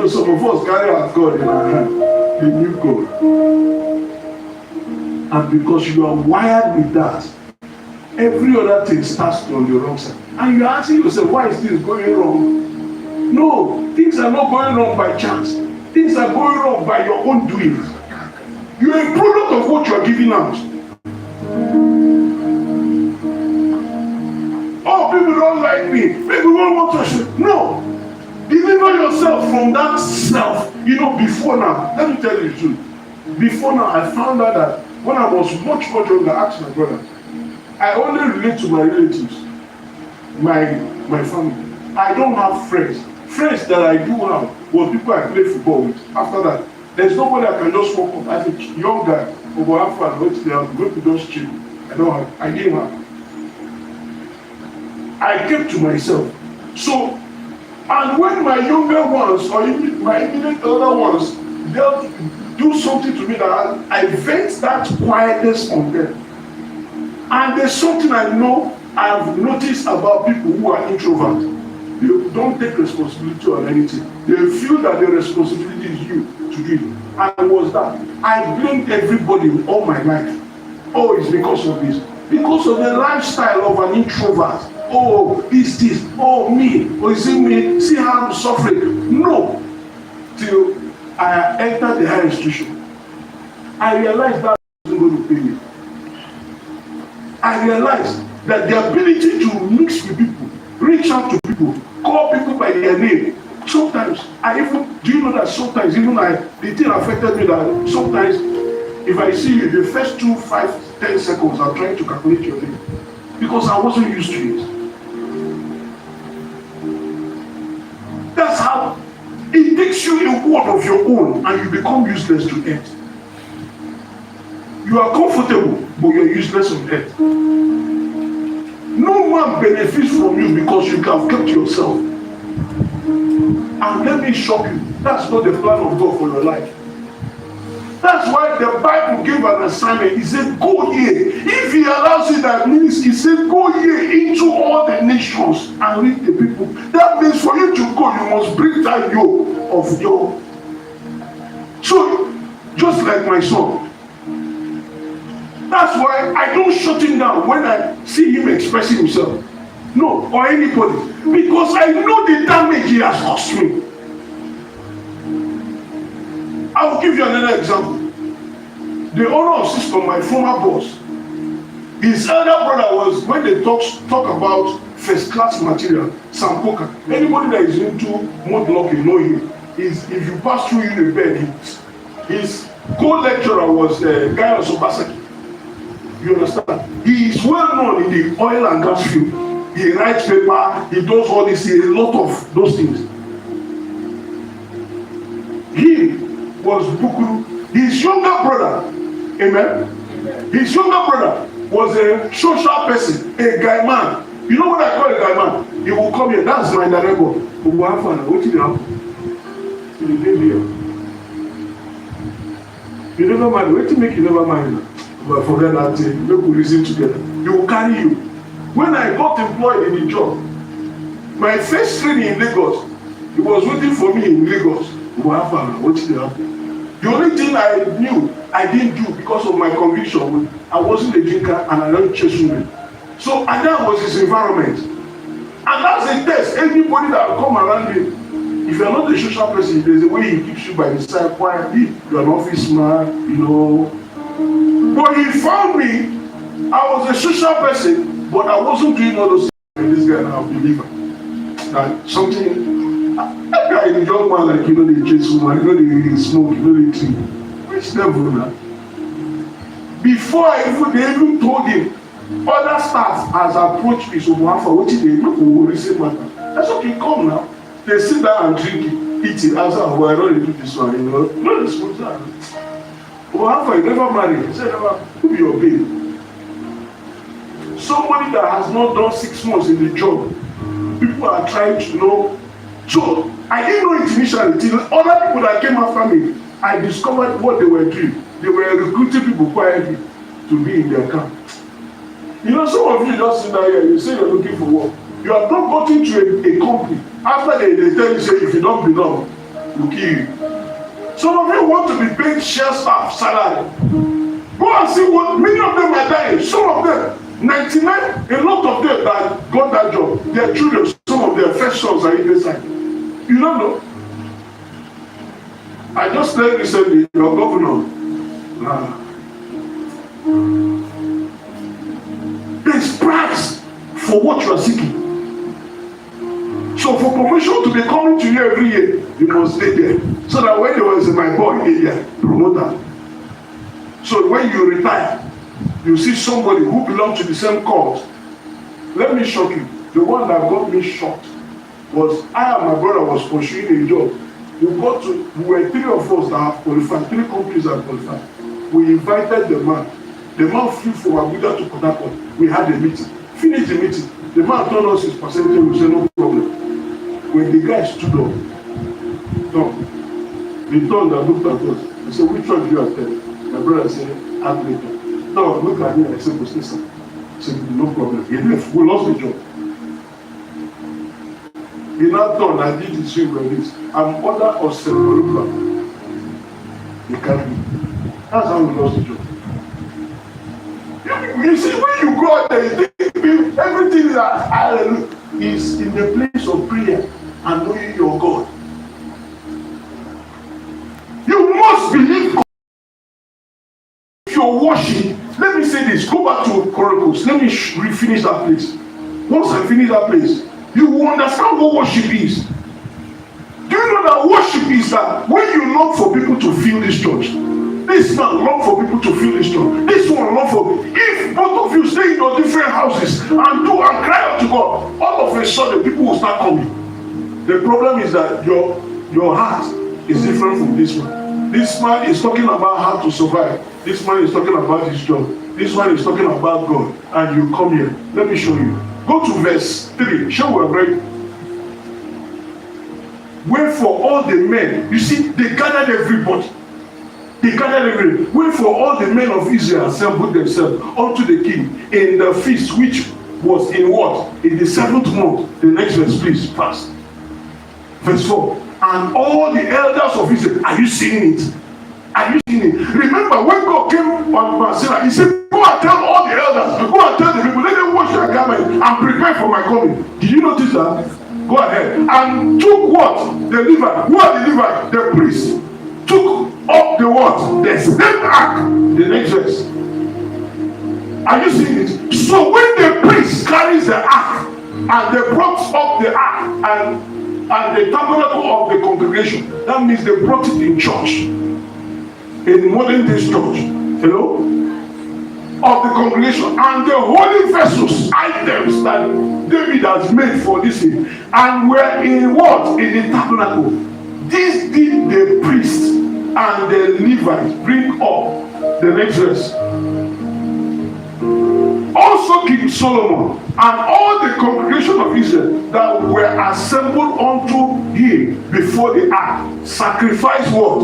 some of us carry our God in our hand, the new God. And because you are wired with that, every other thing starts on the wrong side. And you're asking yourself, why is this going wrong? No, things are not going wrong by chance. Things are going wrong by your own doing. You are a product of what you are giving out. Oh, people don't like me. People don't want to show. No. Deliver yourself from that self. Before now, let me tell you the truth. Before now, I found out that when I was much younger, I asked my brother, I only relate to my relatives, my family. I don't have friends. Friends that I do have were people I play football with. After that, there's nobody I can just walk up as a young guy over have fun, wait till they are going to just chill. I didn't have. I kept to myself. So, and when my younger ones or even my immediate older ones, they'll do something to me that I vent that quietness on them. And there's something I know I've noticed about people who are introverts. They don't take responsibility on anything. They feel that the responsibility is you to do it. And was that I blamed everybody all my life. Oh, it's because of this. Because of the lifestyle of an introvert. Oh, this. Oh, me. Oh, is it me? See how I'm suffering. No. Till I entered the higher institution, I realized that I wasn't going to pay me. I realized that the ability to mix with people, reach out to people, call people by their name. Sometimes do you know that sometimes even the thing affected me that sometimes if I see you, the first 2, 5, 10 seconds, I'm trying to calculate your name because I wasn't used to it. That's how it takes you a word of your own and you become useless to earth. You are comfortable, but you're useless on earth. No one benefits from you because you have kept yourself. And let me shock you, that's not the plan of God for your life. That's why the Bible gave an assignment. He said, go ye. If he allows it, that means he said, go ye into all the nations and reach the people. That means for you to go, you must bring that yoke of your. So, just like my son. That's why I don't shut him down when I see him expressing himself. No, or anybody. Because I know the damage he has caused me. I will give you another example. The owner of Cisco, my former boss, his elder brother was, when they talk about first class material, Sampoka. Anybody that is into mudlock, you know him. If you pass through in the bed, his co-lecturer was Guy Osobasaki. You understand? He is well known in the oil and gas field. He writes paper, he does all this, a lot of those things. He was Bukuru. His younger brother, amen? His younger brother was a social person, a guy man. You know what I call a guy man? He will come here, that's my director. Who will have fun. What did you have? You didn't hear. You never mind. What to make you never mind? But forget that thing. Make we reason together. He will carry you. When I got employed in the job, my first training in Lagos, he was waiting for me in Lagos. What did you have? The only thing I knew I didn't do because of my conviction, I wasn't a drinker and I don't chase women. So, and that was his environment. And that's a test. Anybody that will come around him, if you're not a social person, there's a way he keeps you by his side quietly. You're an office man, you know. But he found me, I was a social person, but I wasn't doing all those things. This guy now, believer. That something, that guy is a young man, like, they chase woman, they smoke, they drink. Which level now? Before they even told him, other staff has approached me, so what did they look over the same matter? That's okay, come now. They sit down and drink it, eat it. I said, well, I don't do this one, No, they smoke that. Well, you never married. He said, who be your babe? Somebody that has not done 6 months in the job. People are trying to know. So, I didn't know it initially. Till other people that came after me, I discovered what they were doing. They were recruiting people quietly to be in their camp. Some of you just sit down here, you say you're looking for work. You have not gotten to a company. After they tell you, say, if you don't belong, will kill you. Some of you want to be paid share staff salary. Go and see what many of them are dying. Some of them, 99, a lot of them that got that job, their children, some of their first sons are in this side. You don't know. I just learned recently, your governor, there's price for what you are seeking. So for promotion to be coming to you every year, you must stay there. So that when there was my boy here, promoter. So when you retire, you see somebody who belongs to the same cause. Let me shock you. The one that got me shocked was I and my brother was pursuing a job. We were three of us that have qualified, 3 companies that have qualified. We invited the man. The man flew from Abuja to Port Harcourt. We had a meeting. Finished the meeting. The man told us his percentage. We said no problem. When the guy stood up, the turn that looked at us, he said, which one do you attend? My brother said, Atlanta. No, look at me. I said, listen. He said, no problem. He left. We lost the job. He now turned and did his swing like this. I'm order of Separuka. He can't be. That's how we lost the job. You see, when you go out there, you think everything is in the place of prayer and knowing your God. You must believe God. If you're worship, let me say this. Go back to Chronicles. Let me refinish that place. Once I finish that place, you will understand what worship is. Do you know that worship is that when you long for people to feel this church? This man long for people to feel this church. This one long for. If both of you stay in your different houses and do and cry out to God, all of a sudden people will start coming. The problem is that your heart is different from this one. This man is talking about how to survive. This man is talking about his job. This one is talking about God. And you come here. Let me show you. Go to verse 3. Shall we read? Wherefore all the men, you see, they gathered everybody. They gathered everybody. Wherefore all the men of Israel assembled themselves unto the king in the feast which was in what? In the 7th month. The next verse, please, fast. Verse 4. And all the elders of Israel, are you seeing it? Are you seeing it? Remember when God came on Mount Sinai, he said, go and tell all the elders, go and tell the people, let them wash their garment and prepare for my coming. Did you notice that? Go ahead. And took what? The Levite. Who are the Levite? The priest. Took up the what? The same ark. The next verse. Are you seeing it? So when the priest carries the ark, and they brought up the ark, and the tabernacle of the congregation, that means they brought it in church. In modern day church, hello, of the congregation, and the holy vessels, items that David has made for this thing, and were in what? In the tabernacle. This did the priest and the Levites bring up. The next verse. Also King Solomon and all the congregation of Israel that were assembled unto him before the ark sacrificed what?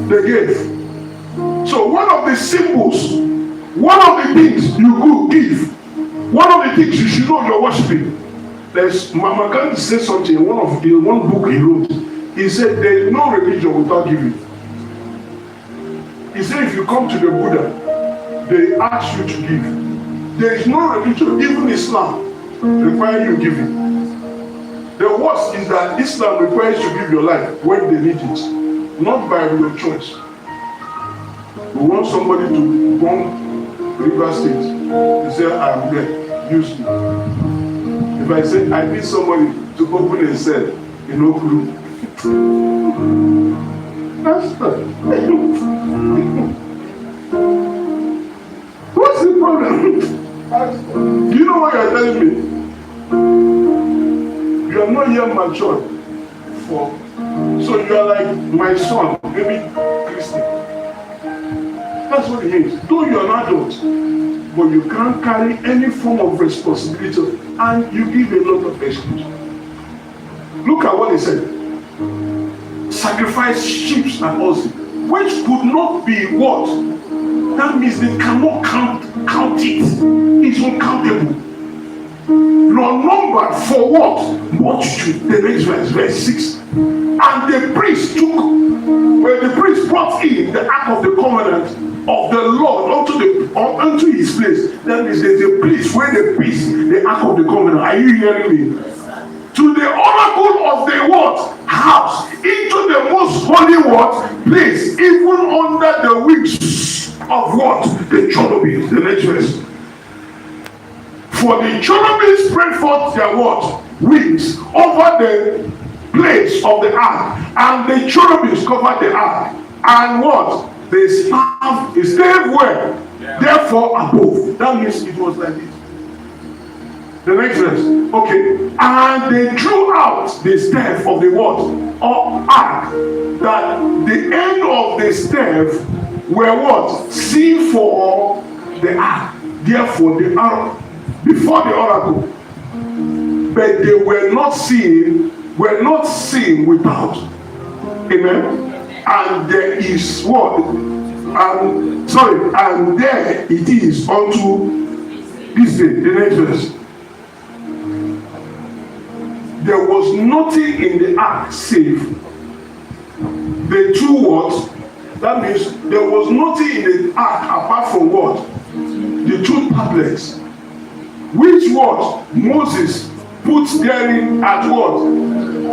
They gave. So one of the symbols, one of the things you could give, one of the things you should know you're worshiping. There's Mama Gandhi said something in one book he wrote. He said there is no religion without giving. He said if you come to the Buddha, they ask you to give. There is no religion, even Islam, require you giving. The worst is that Islam requires you to give your life when they need it, not by your choice. We want somebody to bomb River State. They say, I am there, use me. If I say, I need somebody to open a cell in Okuru, that's not. What's the problem? Do you know what you're telling me? You are not yet matured for. So you are like my son, maybe Christian. That's what it means. Though you are an adult, but you can't carry any form of responsibility, and you give a lot of excuse. Look at what he said. Sacrifice sheep and oxen, which could not be what? That means they cannot count it. It's uncountable. Your number covered for what? Multitude. The next verse 6. And the priest took, when the priest brought in the ark of the covenant of the Lord unto his place. That is, there's a place where the priest, the ark of the covenant. Are you hearing me? To the oracle of the what? House, into the most holy what? Place, even under the wings of what? The cherubims. The next verse. For the cherubims spread forth their what? Wings over the place of the ark, and the cherubims covered the ark, and what? They stayed where? Yeah. Therefore above. That means it was like this. The next verse. Okay. And they drew out the staff of the what? Of ark, that the end of the staff were what? Seen for the ark. Therefore the ark before the oracle. But they were not seen without. Amen. And there is what? And there it is unto this day. The next verse. There was nothing in the ark save the two what? That means there was nothing in the ark apart from what? The two tablets. Which what? Moses put therein at what?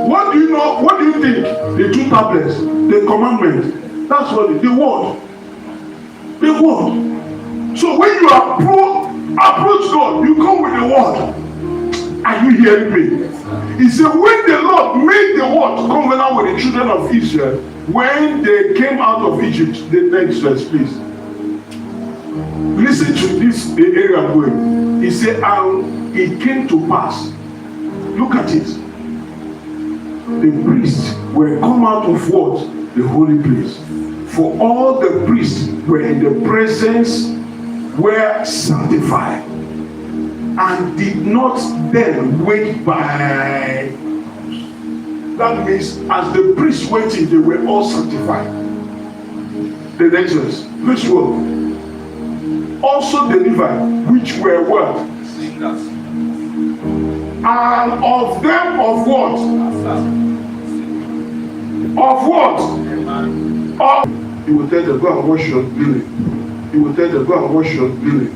What do you know? What do you think? The two tablets, the commandment. That's what the word. The word. So when you approach God, you come with the word. Are you hearing me? He said, when the Lord made the word covenant with the children of Israel, when they came out of Egypt, the next verse, please. Listen to this area I'm going. He said, and it came to pass. Look at it. The priests were come out of what? The holy place. For all the priests were in the presence, were sanctified, and did not then wait by. That means as the priests waited, they were all sanctified. The next verse. Which one? Also the Levites, which were what? Singers. And of them of what? Of what? He will tell them, go and wash your belly. He will tell them, go and wash your belly.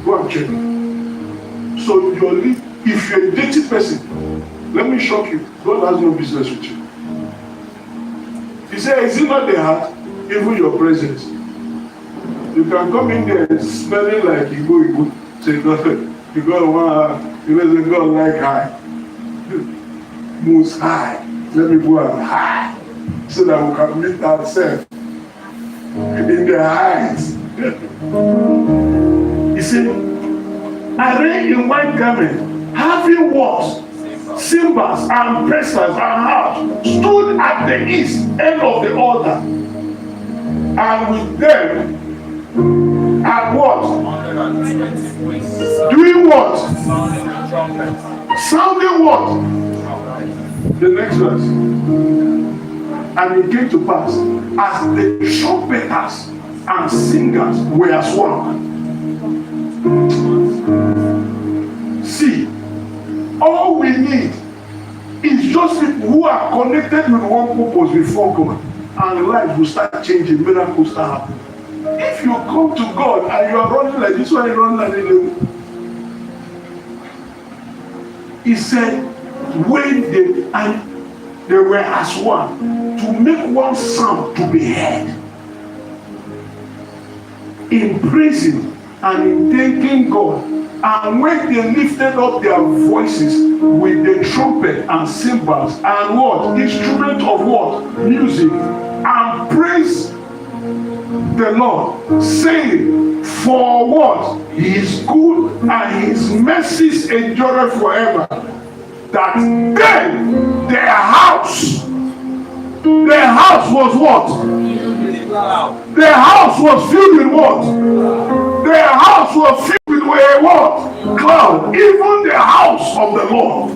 Go and check. So if you're a dirty person, let me shock you. God has no business with you. He said, is it not the heart? Even your presence. You can come in there smelling like Igbo. Say, God like high. Most high. Let me go and high. So that we can meet ourselves in the heights. He said, arrayed in white garment, having what? Cymbals and pressers and harps, stood at the east end of the altar. And with them, and what? Doing what? Sounding what? The next verse. And it came to pass, as the trumpeters and singers were as one. See, all we need is just people who are connected with one purpose before God, and life will start changing, miracles start happening. If you come to God and you are running like this one, you run like this. He said, when they were as one, to make one sound to be heard, in praising and in thanking God. And when they lifted up their voices with the trumpet and cymbals and what? Instrument of what? Music, and praise the Lord, saying, for what? He is good and his mercies endure forever. That then their house was what? Their house was filled with what? Their house was filled with a what? Cloud. Even the house of the Lord.